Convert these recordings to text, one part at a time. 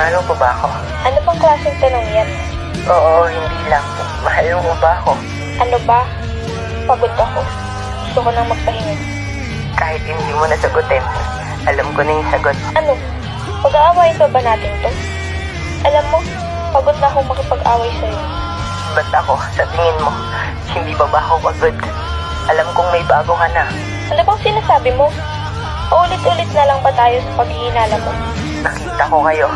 Mahal mo pa ba ako? Ano bang klaseng tanong yan? Oo, hindi lang. Mahal mo ba ako? Ano ba? Pagod ako. Gusto ko nang magpahinga. Kahit hindi mo nasagutin, alam ko na yung sagot. Ano? Pag-aawayin pa ba natin to? Alam mo, pagod na akong makipag-away sa'yo. Ba't ako, sa tingin mo, hindi pa ba ako pagod? Alam kong may bago ka na. Ano bang sinasabi mo? Paulit-ulit na lang ba tayo sa paghihinala mo? Nakita ko kayo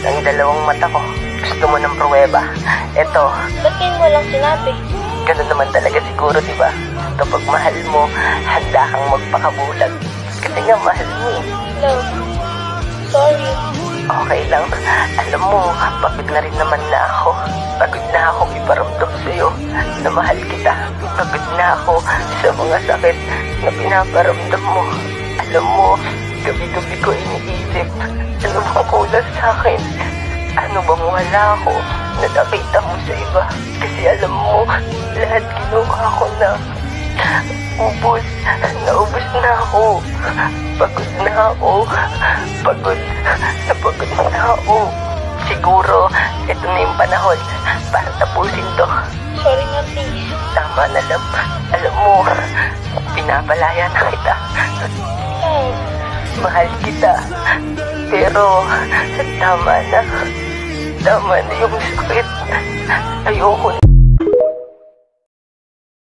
ng dalawang mata ko. Gusto mo ng pruweba. Eto, Ba't ngayon mo lang sinabi? ganun naman talaga siguro, di ba? Kapag mahal mo, handa kang magpakabulag. Kasi nga mahal mo eh. Love, sorry. Okay lang. Alam mo, pagod na rin naman na ako. Pagod na ako iparamdam sa'yo na mahal kita. Pagod na ako sa mga sakit na pinaparamdam mo. Alam mo, gabi-gabi ko iniisip, ano bang kulang sa akin? Ano bang wala ako na nakita mo sa iba? Kasi alam mo, lahat ginawa ko na. Ubus na ako. Pagod na ako. Pagod na ako. Siguro, ito na yung panahon para tapusin to. Sorry na, please. Tama na lang. Alam mo, pinapalaya na kita. Love, Mahal kita. Pero, tama na. Tama na yung sakit. Ayoko na.